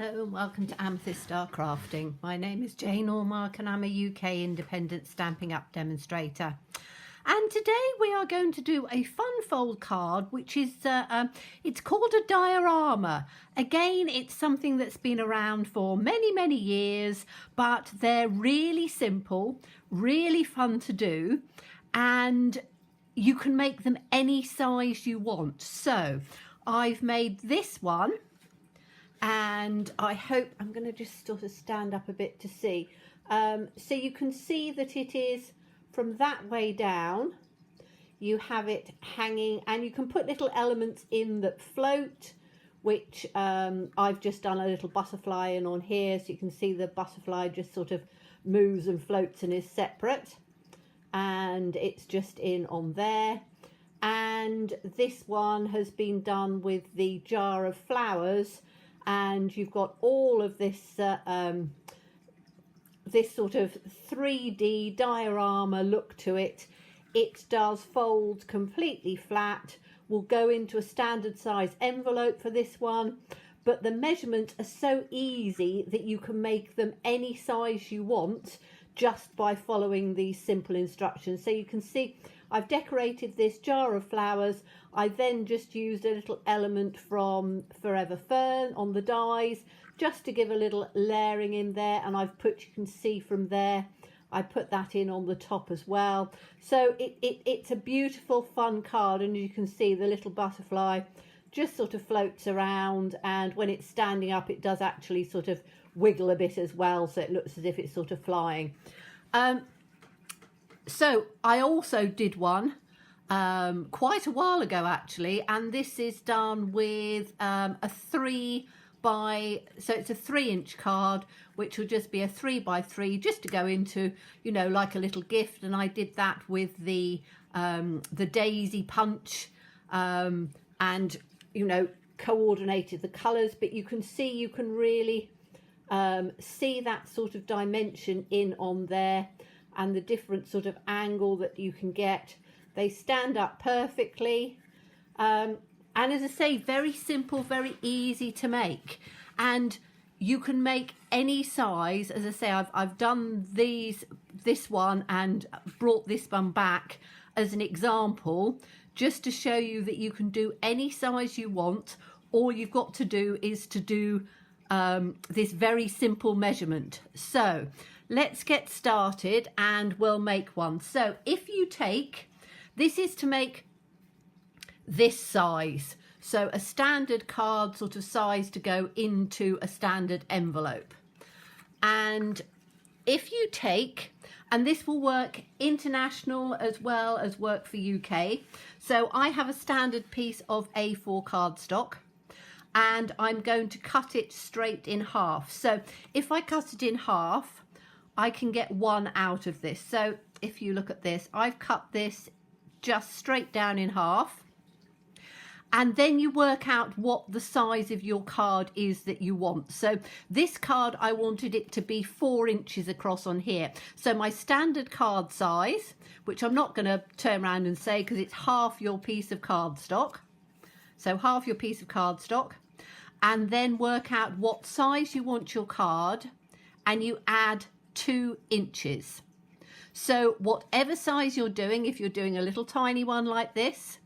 Hello and welcome to Amethyst Star Crafting. My name is Jane Allmark and I'm a UK independent Stampin' Up demonstrator. And today we are going to do a fun fold card, which is, it's called a diorama. Again, it's something that's been around for many years, but they're really simple, really fun to do, and you can make them any size you want. So I've made this one, and I hope I'm going to just sort of stand up a bit to see. So you can see that it is from that way down. You have it hanging, and you can put little elements in that float, which I've just done a little butterfly in on here, so you can see the butterfly just sort of moves and floats and is separate, and it's just in on there. And this one has been done with the jar of flowers, and you've got all of this this sort of 3D diorama look to it. It does fold completely flat, will go into a standard size envelope for this one, but the measurements are so easy that you can make them any size you want just by following these simple instructions. So you can see I've decorated this jar of flowers. I then just used a little element from Forever Fern on the dies just to give a little layering in there, and I've put, you can see from there, I put that in on the top as well. So it's a beautiful fun card, and you can see the little butterfly just sort of floats around, and when it's standing up it does actually sort of wiggle a bit as well, so it looks as if it's sort of flying. So I also did one quite a while ago actually, and this is done with a so it's a 3-inch card, which will just be a 3x3 just to go into, you know, like a little gift. And I did that with the daisy punch, and, you know, coordinated the colours, but you can see, you can really see that sort of dimension in on there, and the different sort of angle that you can get. They stand up perfectly, and as I say, very simple, very easy to make, and you can make any size. As I say, I've done this one and brought this one back as an example, just to show you that you can do any size you want. All you've got to do is to do this very simple measurement. So let's get started and we'll make one. So if you take, this is to make this size, so a standard card sort of size to go into a standard envelope. And if you take, and this will work international as well as work for UK, so I have a standard piece of A4 cardstock, and I'm going to cut it straight in half. So if I cut it in half, I can get one out of this. So if you look at this, I've cut this just straight down in half, and then you work out what the size of your card is that you want. So this card, I wanted it to be 4 inches across on here. So my standard card size, which I'm not going to turn around and say because it's half your piece of cardstock. So half your piece of cardstock, and then work out what size you want your card, and you add 2 inches. So whatever size you're doing, if you're doing a little tiny one like this,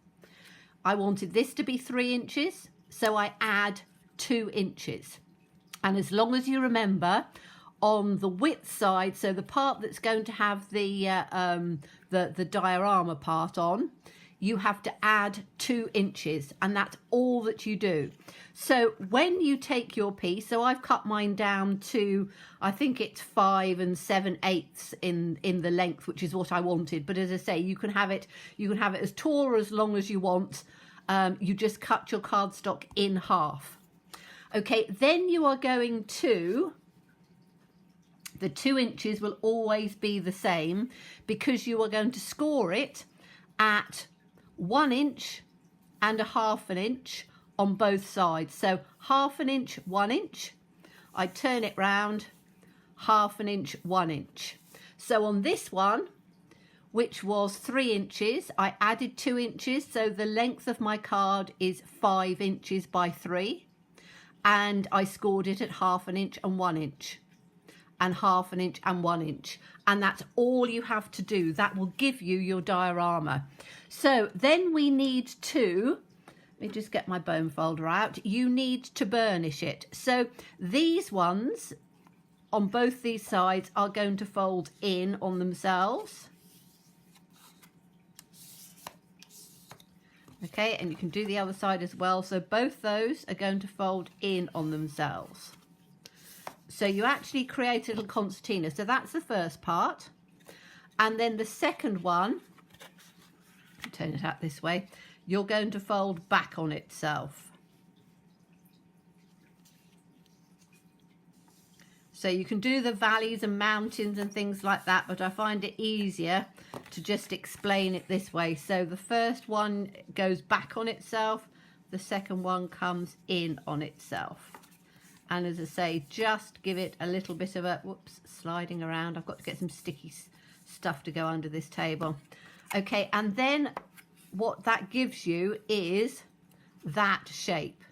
I wanted this to be 3 inches, so I add 2 inches. And as long as you remember, on the width side, so the part that's going to have the diorama part on, you have to add 2 inches, and that's all that you do. So when you take your piece, so I've cut mine down to, I think it's 5 7/8 in the length, which is what I wanted. But as I say, you can have it as tall or as long as you want. You just cut your cardstock in half. Okay, then you are going to, the 2 inches will always be the same, because you are going to score it at 1 inch and a 1/2 inch on both sides. So 1/2 inch, 1 inch. I turn it round, 1/2 inch, 1 inch. So on this one, which was 3 inches, I added 2 inches. So the length of my card is 5 inches by 3. and I scored it at 1/2 inch and 1 inch and 1/2 inch and 1 inch, and that's all you have to do. That will give you your diorama. So then we need to, let me just get my bone folder out, you need to burnish it. So these ones on both these sides are going to fold in on themselves. Okay, and you can do the other side as well. So both those are going to fold in on themselves. So you actually create a little concertina. So that's the first part. And then the second one, turn it out this way, you're going to fold back on itself. So you can do the valleys and mountains and things like that, but I find it easier to just explain it this way. So the first one goes back on itself, the second one comes in on itself. And as I say, just give it a little bit of a, whoops, sliding around. I've got to get some sticky stuff to go under this table. Okay, and then what that gives you is that shape.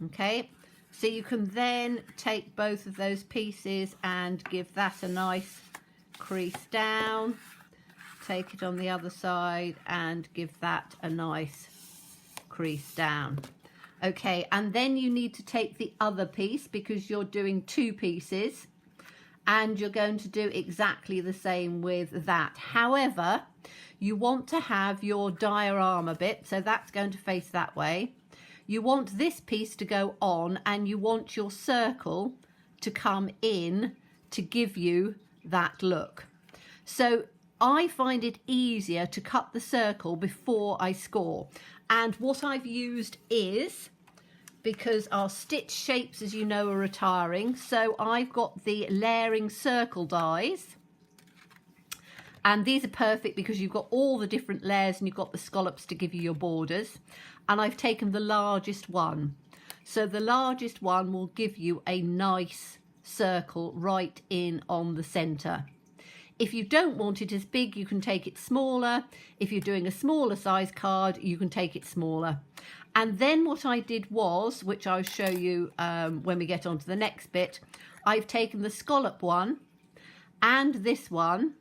Okay, so you can then take both of those pieces and give that a nice crease down. Take it on the other side and give that a nice crease down. Okay, and then you need to take the other piece because you're doing 2 pieces and you're going to do exactly the same with that. However, you want to have your diorama bit, so that's going to face that way. You want this piece to go on and you want your circle to come in to give you that look. So I find it easier to cut the circle before I score. And what I've used is, because our stitch shapes, as you know, are retiring, so I've got the layering circle dies. And these are perfect because you've got all the different layers and you've got the scallops to give you your borders. And I've taken the largest one. So the largest one will give you a nice circle right in on the centre. If you don't want it as big, you can take it smaller. If you're doing a smaller size card, you can take it smaller. And then what I did was, which I'll show you when we get on to the next bit, I've taken the scallop one and this one,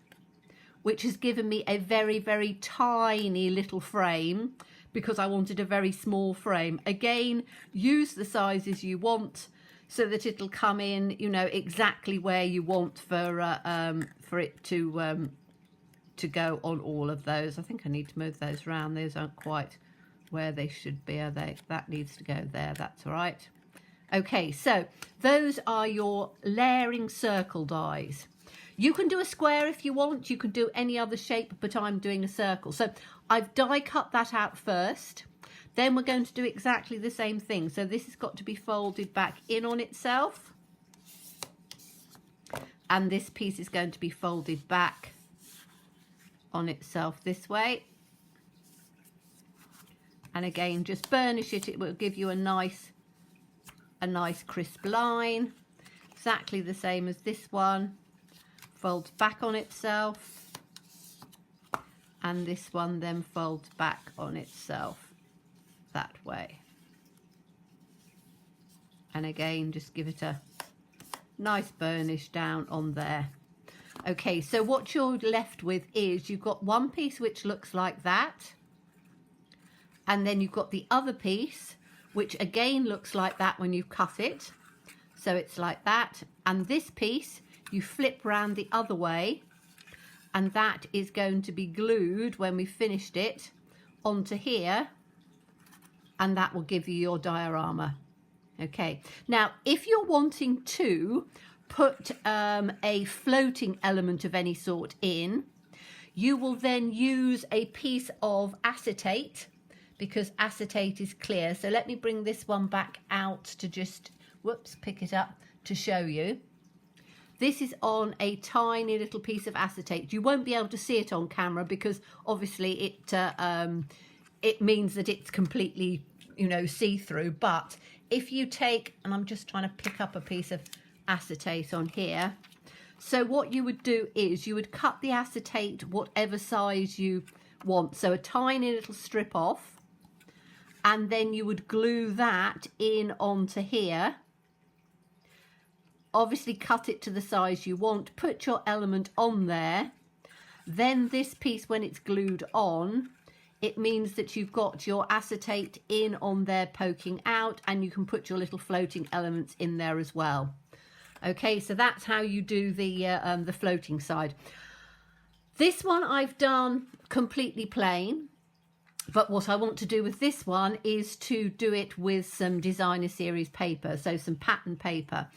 which has given me a very, very tiny little frame because I wanted a very small frame. Again, use the sizes you want so that it'll come in, you know, exactly where you want for it to go on all of those. I think I need to move those around. Those aren't quite where they should be, are they? That needs to go there. That's all right. Okay, so those are your layering circle dies. You can do a square if you want. You can do any other shape, but I'm doing a circle. So I've die cut that out first. Then we're going to do exactly the same thing. So this has got to be folded back in on itself. And this piece is going to be folded back on itself this way. And again, just burnish it. It will give you a nice crisp line. Exactly the same as this one. Folds back on itself. And this one then folds back on itself that way. And again, just give it a nice burnish down on there. Okay, so what you're left with is you've got one piece which looks like that. And then you've got the other piece, which again looks like that when you've cut it. So it's like that. And this piece, you flip round the other way. And that is going to be glued when we finished it onto here. And that will give you your diorama. Okay. Now, if you're wanting to put a floating element of any sort in, you will then use a piece of acetate, because acetate is clear. So let me bring this one back out to just, whoops, pick it up to show you. This is on a tiny little piece of acetate. You won't be able to see it on camera because obviously it means that it's completely, you know, see-through. But if you take, and I'm just trying to pick up a piece of acetate on here. So what you would do is you would cut the acetate whatever size you want. So a tiny little strip off. and then you would glue that in onto here. Obviously cut it to the size you want, put your element on there. Then this piece, when it's glued on, it means that you've got your acetate in on there poking out, and you can put your little floating elements in there as well. Okay, so that's how you do the floating side. This one I've done completely plain, but what I want to do with this one is to do it with some designer series paper, so some pattern paper.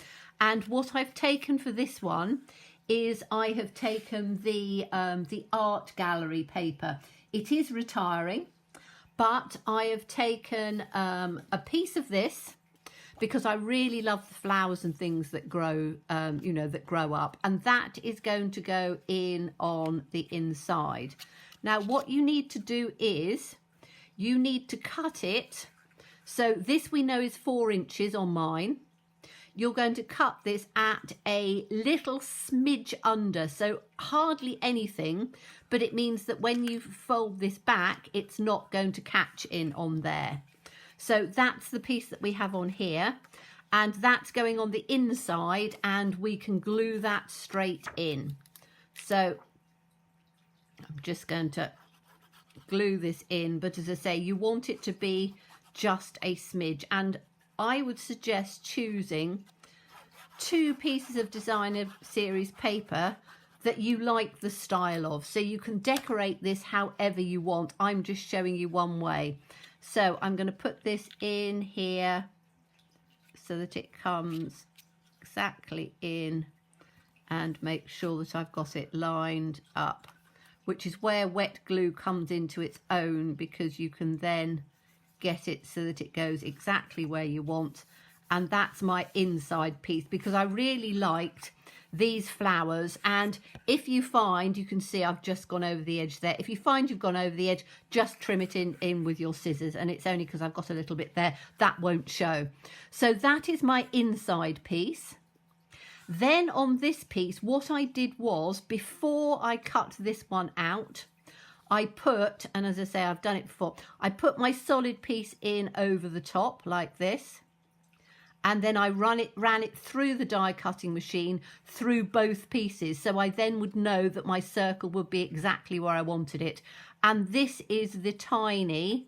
And what I've taken for this one is I have taken the art gallery paper. It is retiring, but I have taken a piece of this because I really love the flowers and things that grow, you know, that grow up. And that is going to go in on the inside. Now, what you need to do is you need to cut it. So this we know is 4 inches on mine. You're going to cut this at a little smidge under, so hardly anything, but it means that when you fold this back, it's not going to catch in on there. So that's the piece that we have on here, and that's going on the inside, and we can glue that straight in. So I'm just going to glue this in, but as I say, you want it to be just a smidge, and I would suggest choosing 2 pieces of designer series paper that you like the style of, so you can decorate this however you want. I'm just showing you one way. So I'm going to put this in here so that it comes exactly in, and make sure that I've got it lined up, which is where wet glue comes into its own, because you can then get it so that it goes exactly where you want. And that's my inside piece, because I really liked these flowers. And if you find, you can see I've just gone over the edge there. If you find you've gone over the edge, just trim it in with your scissors. And it's only because I've got a little bit there that won't show. So that is my inside piece. Then on this piece, what I did was, before I cut this one out, I put, and as I say, I've done it before, I put my solid piece in over the top like this, and then I ran it through the die cutting machine through both pieces, so I then would know that my circle would be exactly where I wanted it. And this is the tiny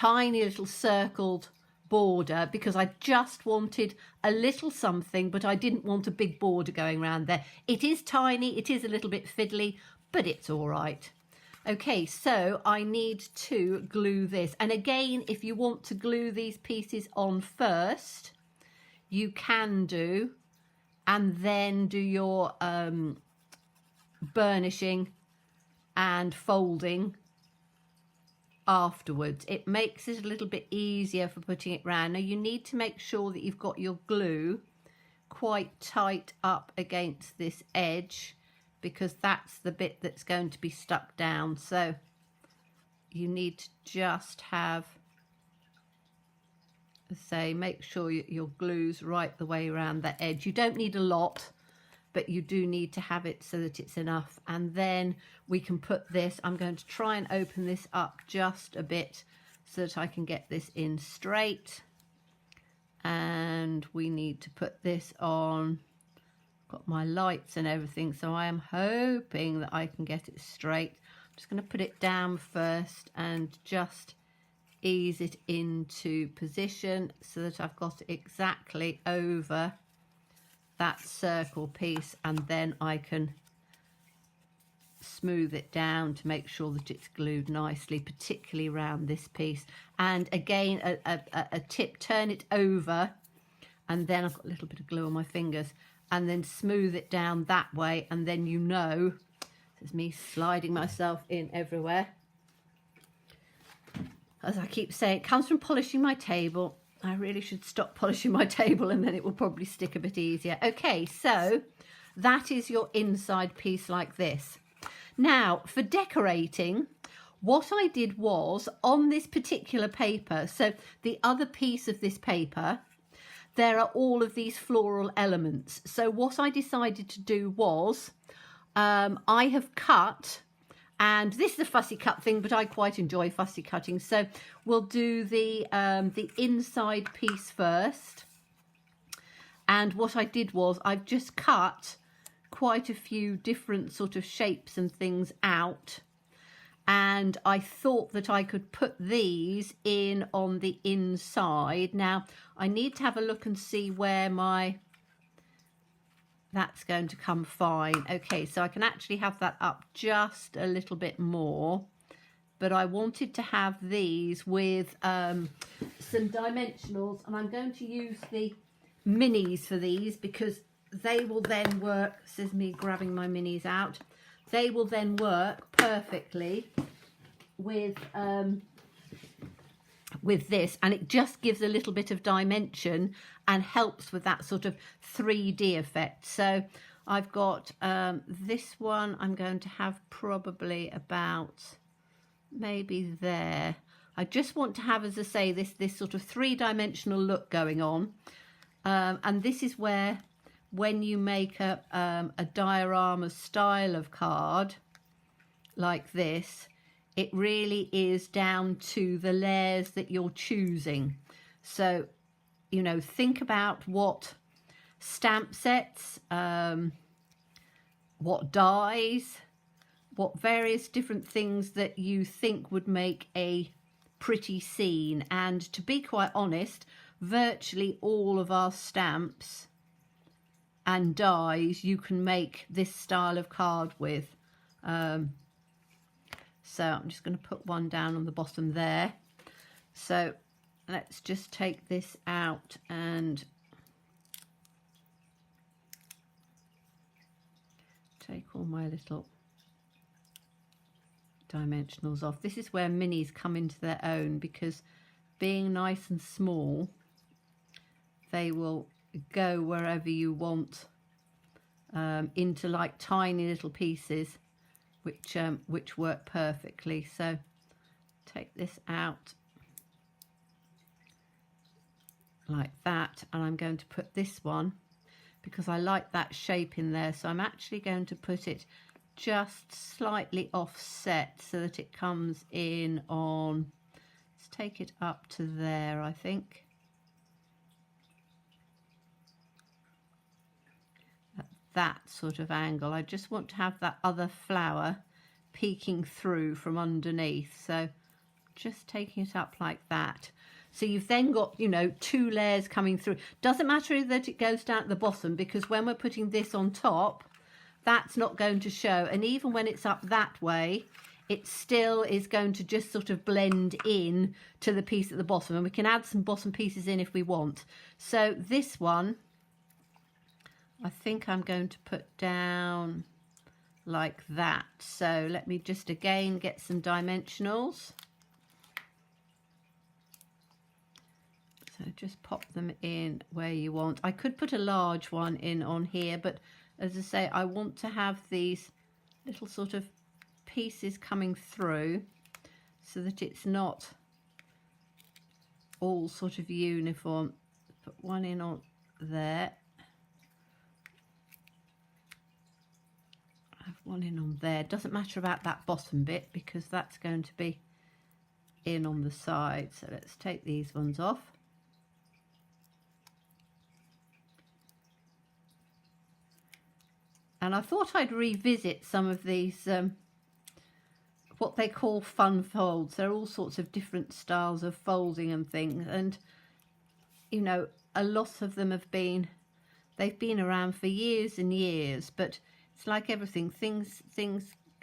little circled border, because I just wanted a little something, but I didn't want a big border going around there. It is tiny, it is a little bit fiddly, but it's all right. Okay, so I need to glue this. And again, if you want to glue these pieces on first, you can do, and then do your burnishing and folding afterwards. It makes it a little bit easier for putting it round. Now you need to make sure that you've got your glue quite tight up against this edge, because that's the bit that's going to be stuck down. So you need to just have, say, make sure your glue's right the way around that edge. You don't need a lot, but you do need to have it so that it's enough. And then we can put this, I'm going to try and open this up just a bit so that I can get this in straight. And we need to put this on. Got my lights and everything, so I am hoping that I can get it straight. I'm just going to put it down first and just ease it into position so that I've got it exactly over that circle piece, and then I can smooth it down to make sure that it's glued nicely, particularly around this piece. And again, a tip, turn it over, and then I've got a little bit of glue on my fingers, and then smooth it down that way, and then you know, this is me sliding myself in everywhere. As I keep saying, it comes from polishing my table. I really should stop polishing my table, and then it will probably stick a bit easier. Okay, so that is your inside piece like this. Now, for decorating, what I did was, on this particular paper, so the other piece of this paper, there are all of these floral elements. So what I decided to do was, I have cut And this is a fussy cut thing, but I quite enjoy fussy cutting. So we'll do the inside piece first. And what I did was I've just cut quite a few different sort of shapes and things out. And I thought that I could put these in on the inside. Now, I need to have a look and see where that's going to come fine. Okay, so I can actually have that up just a little bit more. But I wanted to have these with some dimensionals. And I'm going to use the minis for these because they will then work. This is me grabbing my minis out. They will then work perfectly with this, and it just gives a little bit of dimension and helps with that sort of 3D effect. So I've got this one I'm going to have probably about maybe there. I just want to have, as I say, this sort of three-dimensional look going on, and this is where, when you make a diorama style of card like this, it really is down to the layers that you're choosing. So, you know, think about what stamp sets, what dies, what various different things that you think would make a pretty scene. And to be quite honest, virtually all of our stamps and dies you can make this style of card with. So I'm just going to put one down on the bottom there. So let's just take this out and take all my little dimensionals off. This is where minis come into their own, because being nice and small, they will go wherever you want, into like tiny little pieces, which work perfectly. So take this out like that, and I'm going to put this one, because I like that shape in there, so I'm actually going to put it just slightly offset so that it comes in on, let's take it up to there, I think. That sort of angle. I just want to have that other flower peeking through from underneath, so just taking it up like that. So you've then got, you know, two layers coming through. Doesn't matter that it goes down at the bottom, because when we're putting this on top, that's not going to show, and even when it's up that way, it still is going to just sort of blend in to the piece at the bottom, and we can add some bottom pieces in if we want. So this one I think I'm going to put down like that. So let me just again get some dimensionals. So just pop them in where you want. I could put a large one in on here, but as I say, I want to have these little sort of pieces coming through so that it's not all sort of uniform. Put one in on there. One in on there. Doesn't matter about that bottom bit, because that's going to be in on the side. So let's take these ones off. And I thought I'd revisit some of these what they call fun folds. There are all sorts of different styles of folding and things, and you know, a lot of them they've been around for years and years, but it's like everything, things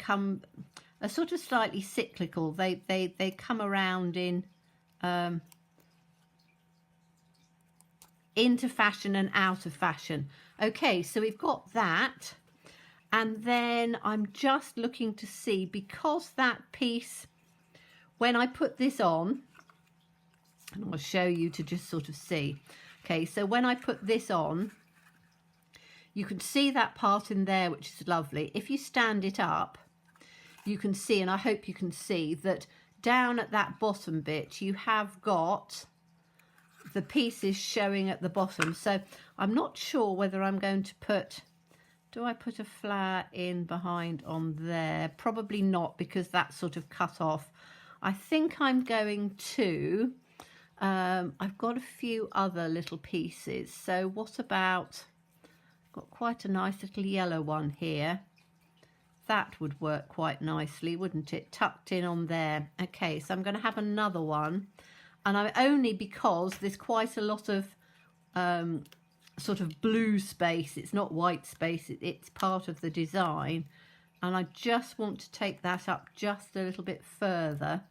are sort of slightly cyclical. They come around in into fashion and out of fashion. Okay, so we've got that, and then I'm just looking to see, because that piece, when I put this on, and I'll show you to just sort of see. Okay, so when I put this on, you can see that part in there, which is lovely. If you stand it up, you can see, and I hope you can see, that down at that bottom bit, you have got the pieces showing at the bottom. So I'm not sure whether I'm going to put Do I put a flower in behind on there? Probably not, because that's sort of cut off. I think I'm going to, I've got a few other little pieces. So what about, got quite a nice little yellow one here. That would work quite nicely, wouldn't it? Tucked in on there. Okay, so I'm going to have another one. And I'm only because there's quite a lot of sort of blue space. It's not white space. It's part of the design. And I just want to take that up just a little bit further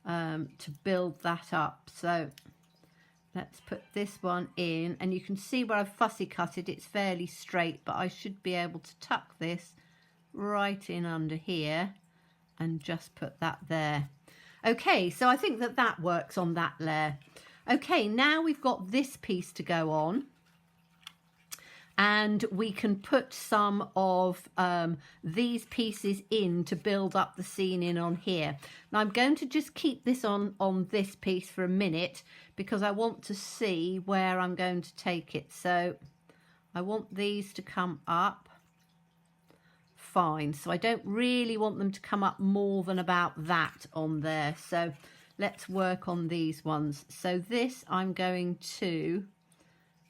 to build that up. So let's put this one in. And you can see where I've fussy cut it. It's fairly straight, but I should be able to tuck this right in under here and just put that there. Okay, so I think that that works on that layer. Okay, now we've got this piece to go on, and we can put some of these pieces in to build up the scene in on here. Now I'm going to just keep this on this piece for a minute because I want to see where I'm going to take it. So I want these to come up. Fine, so I don't really want them to come up more than about that on there. So let's work on these ones. So this I'm going to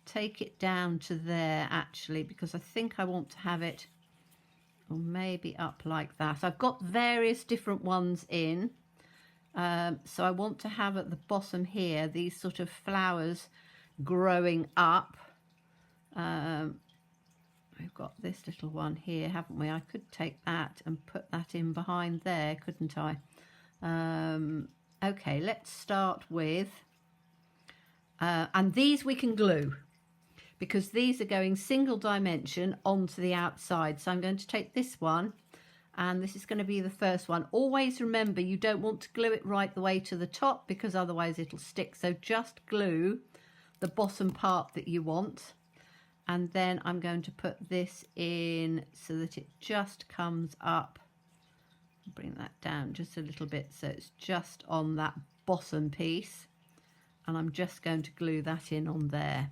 take it down to there actually, because I think I want to have it, or maybe up like that. I've got various different ones in. So I want to have at the bottom here these sort of flowers growing up. We've got this little one here, haven't we? I could take that and put that in behind there, couldn't I? Okay, let's start with, and these we can glue because these are going single dimension onto the outside. So I'm going to take this one, and this is going to be the first one. Always remember, you don't want to glue it right the way to the top because otherwise it'll stick. So just glue the bottom part that you want. And then I'm going to put this in so that it just comes up. Bring that down just a little bit so it's just on that bottom piece. And I'm just going to glue that in on there.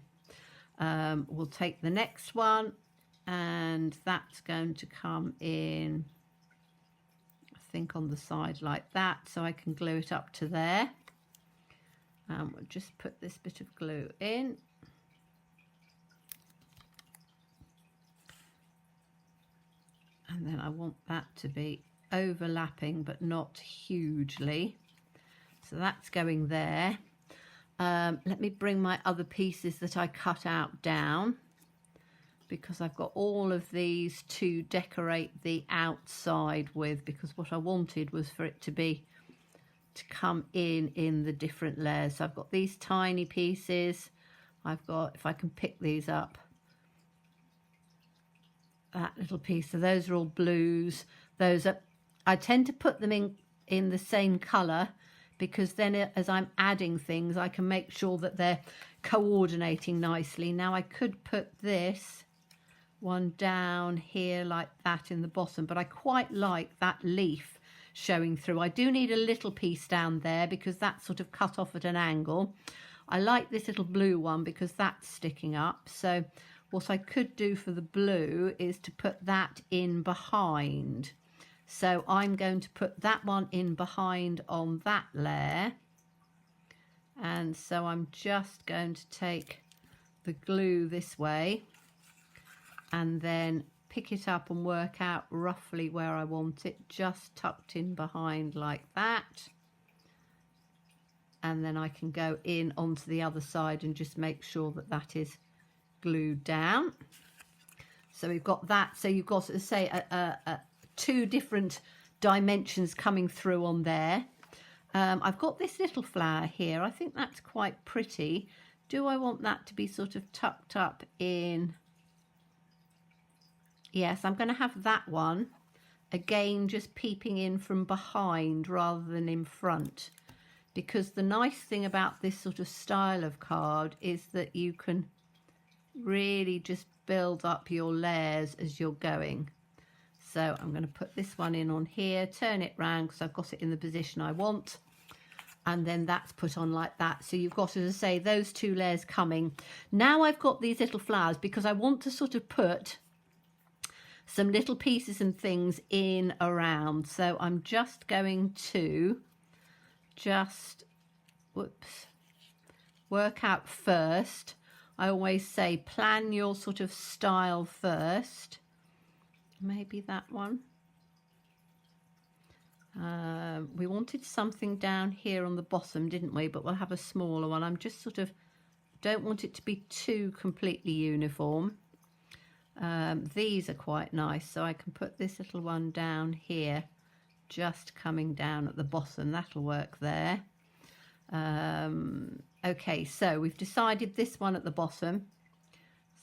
We'll take the next one, and that's going to come in, I think, on the side like that, so I can glue it up to there. We'll just put this bit of glue in. And then I want that to be overlapping, but not hugely. So that's going there. Let me bring my other pieces that I cut out down, because I've got all of these to decorate the outside with, because what I wanted was for it to come in the different layers. So I've got these tiny pieces. I've got, if I can pick these up, that little piece. So those are all blues. Those are, I tend to put them in the same colour, because then as I'm adding things I can make sure that they're coordinating nicely. Now I could put this one down here like that in the bottom, but I quite like that leaf showing through. I do need a little piece down there because that's sort of cut off at an angle. I like this little blue one because that's sticking up. So what I could do for the blue is to put that in behind. So I'm going to put that one in behind on that layer. And so I'm just going to take the glue this way and then pick it up and work out roughly where I want it, just tucked in behind like that. And then I can go in onto the other side and just make sure that that is glued down. So we've got that. So you've got, as I say, two different dimensions coming through on there. I've got this little flower here. I think that's quite pretty. Do I want that to be sort of tucked up in? Yes, I'm going to have that one again just peeping in from behind rather than in front, because the nice thing about this sort of style of card is that you can really just build up your layers as you're going. So I'm going to put this one in on here, turn it round because I've got it in the position I want, and then that's put on like that. So you've got, as I say, those two layers coming. Now I've got these little flowers because I want to sort of put some little pieces and things in around. So I'm just going to work out first. I always say plan your sort of style first. Maybe that one. We wanted something down here on the bottom, didn't we? But we'll have a smaller one. I'm just sort of don't want it to be too completely uniform. These are quite nice, so I can put this little one down here, just coming down at the bottom. That'll work there. Okay, so we've decided this one at the bottom,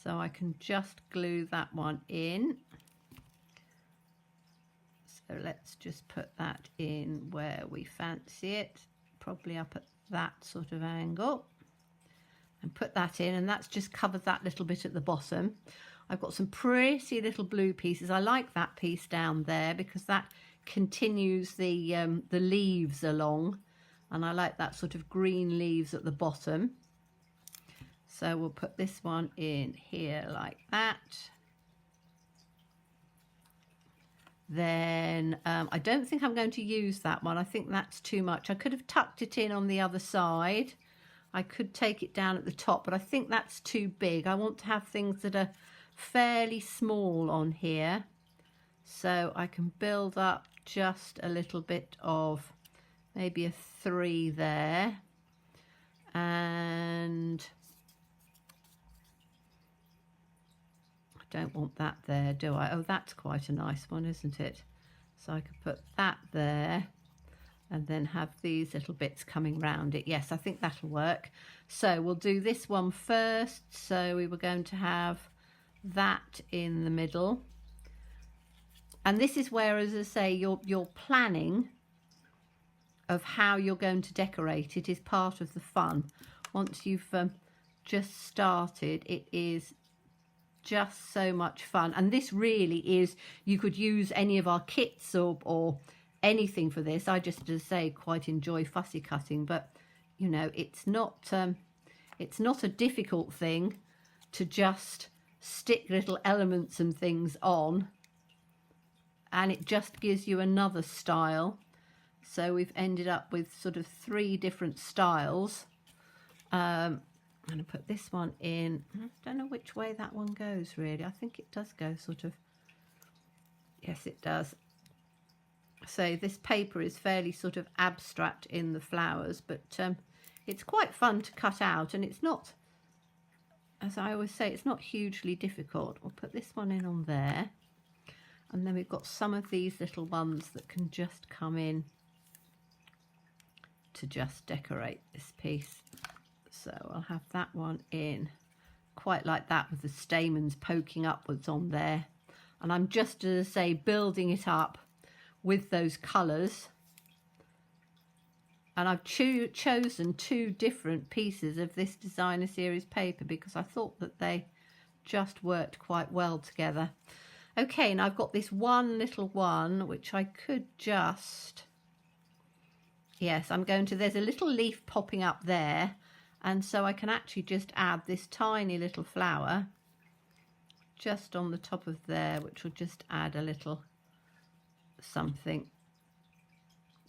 so I can just glue that one in. So let's just put that in where we fancy it, probably up at that sort of angle, and put that in, and that's just covered that little bit at the bottom. I've got some pretty little blue pieces. I like that piece down there because that continues the leaves along, and I like that sort of green leaves at the bottom. So we'll put this one in here like that. Then I don't think I'm going to use that one. I think that's too much. I could have tucked it in on the other side. I could take it down at the top, but I think that's too big. I want to have things that are fairly small on here. So I can build up just a little bit of maybe a 3 there. And don't want that there, do I? Oh, that's quite a nice one, isn't it? So I could put that there and then have these little bits coming round it. Yes, I think that'll work. So we'll do this one first. So we were going to have that in the middle. And this is where, as I say, your planning of how you're going to decorate it is part of the fun. Once you've just started, it is just so much fun. And this really is, you could use any of our kits or anything for this. I just, as I say, quite enjoy fussy cutting, but you know, it's not a difficult thing to just stick little elements and things on, and it just gives you another style. So we've ended up with sort of 3 different styles. I'm going to put this one in. I don't know which way that one goes really. I think it does go sort of, yes it does. So this paper is fairly sort of abstract in the flowers, but it's quite fun to cut out, and it's not, as I always say, it's not hugely difficult. We'll put this one in on there, and then we've got some of these little ones that can just come in to just decorate this piece. So I'll have that one in quite like that with the stamens poking upwards on there. And I'm just, as I say, building it up with those colours. And I've chosen 2 different pieces of this designer series paper because I thought that they just worked quite well together. Okay, and I've got this one little one which I could just, yes, I'm going to, there's a little leaf popping up there. And so I can actually just add this tiny little flower just on the top of there, which will just add a little something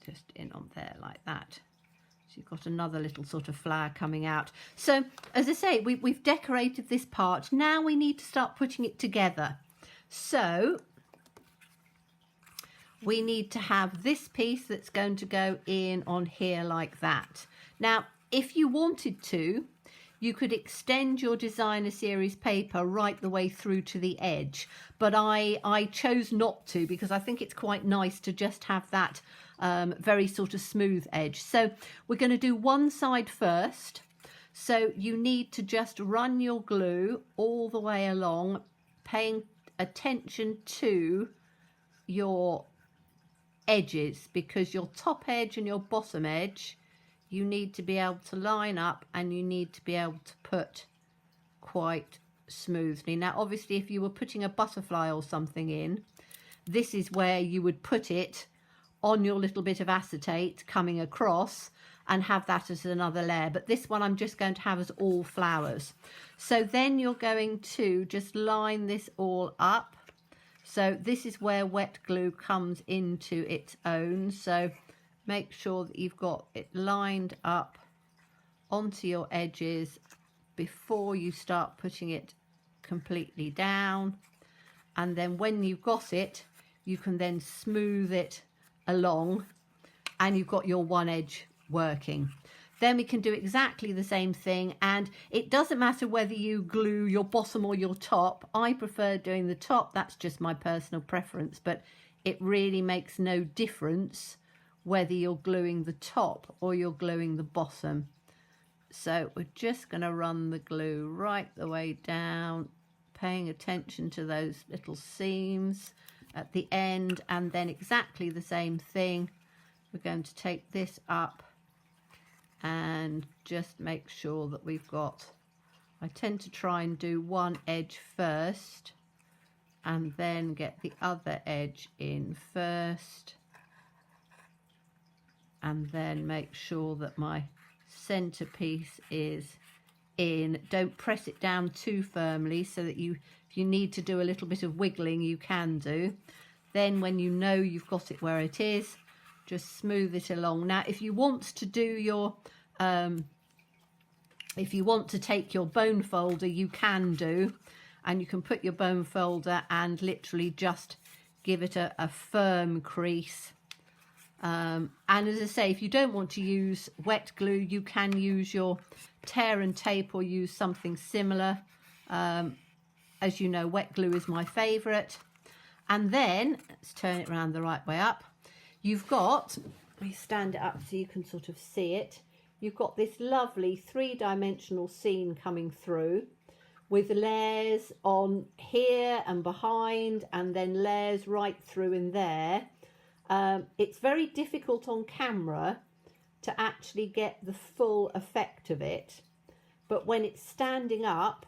just in on there like that. So you've got another little sort of flower coming out. So as I say, we've decorated this part. Now we need to start putting it together. So we need to have this piece that's going to go in on here like that. Now, if you wanted to, you could extend your designer series paper right the way through to the edge, but I chose not to because I think it's quite nice to just have that very sort of smooth edge. So we're going to do one side first. So you need to just run your glue all the way along, paying attention to your edges, because your top edge and your bottom edge you need to be able to line up, and you need to be able to put quite smoothly. Now obviously if you were putting a butterfly or something in, this is where you would put it on your little bit of acetate coming across and have that as another layer, but this one I'm just going to have as all flowers. So then you're going to just line this all up So this is where wet glue comes into its own. So make sure that you've got it lined up onto your edges before you start putting it completely down. And then when you've got it, you can then smooth it along and you've got your one edge working. Then we can do exactly the same thing, and it doesn't matter whether you glue your bottom or your top. I prefer doing the top, that's just my personal preference, but it really makes no difference whether you're gluing the top or you're gluing the bottom. So we're just going to run the glue right the way down, paying attention to those little seams at the end, and then exactly the same thing. We're going to take this up and just make sure that we've got, I tend to try and do one edge first and then get the other edge in first, and then make sure that my centerpiece is in. Don't press it down too firmly, so that if you need to do a little bit of wiggling, you can do. Then when you know you've got it where it is, just smooth it along. Now if you want to do your if you want to take your bone folder, you can do, and you can put your bone folder and literally just give it a firm crease. And as I say, if you don't want to use wet glue, you can use your tear and tape or use something similar. As you know, wet glue is my favourite. And then let's turn it around the right way up. You've got, let me stand it up so you can sort of see it. You've got this lovely three-dimensional scene coming through with layers on here and behind, and then layers right through in there. It's very difficult on camera to actually get the full effect of it, but when it's standing up,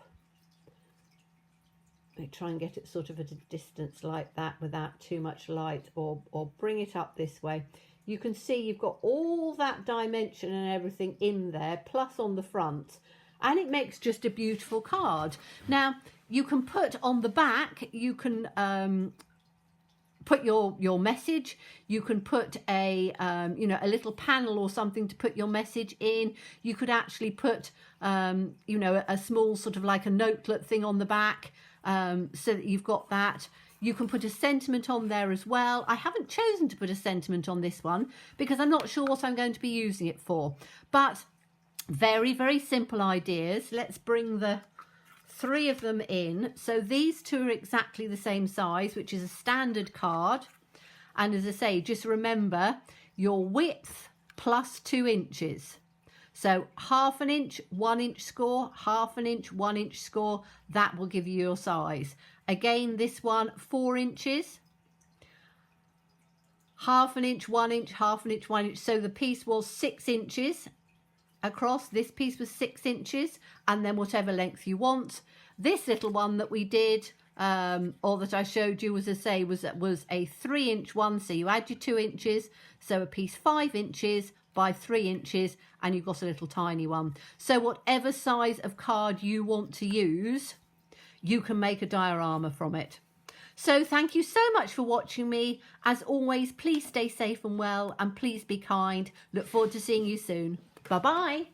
let me try and get it sort of at a distance like that without too much light, or bring it up this way. You can see you've got all that dimension and everything in there, plus on the front, and it makes just a beautiful card. Now you can put on the back, you can put your message. You can put a you know, a little panel or something to put your message in. You could actually put you know, a small sort of like a notelet thing on the back, so that you've got that. You can put a sentiment on there as well. I haven't chosen to put a sentiment on this one because I'm not sure what I'm going to be using it for, but very, very simple ideas. Let's bring the three of them in. So these two are exactly the same size, which is a standard card. And as I say, just remember your width plus 2 inches. So 1/2 inch, 1 inch score, 1/2 inch, 1 inch score, that will give you your size. Again, this one, 4 inches, 1/2 inch, 1 inch, 1/2 inch, 1 inch. So the piece was 6 inches across. This piece was 6 inches, and then whatever length you want. This little one that we did, or that I showed you, as I say, was a 3 inch one. So you add your 2 inches, so a piece 5 inches by 3 inches, and you've got a little tiny one. So whatever size of card you want to use, you can make a diorama from it. So thank you so much for watching me. As always, please stay safe and well, and please be kind. Look forward to seeing you soon. Bye bye.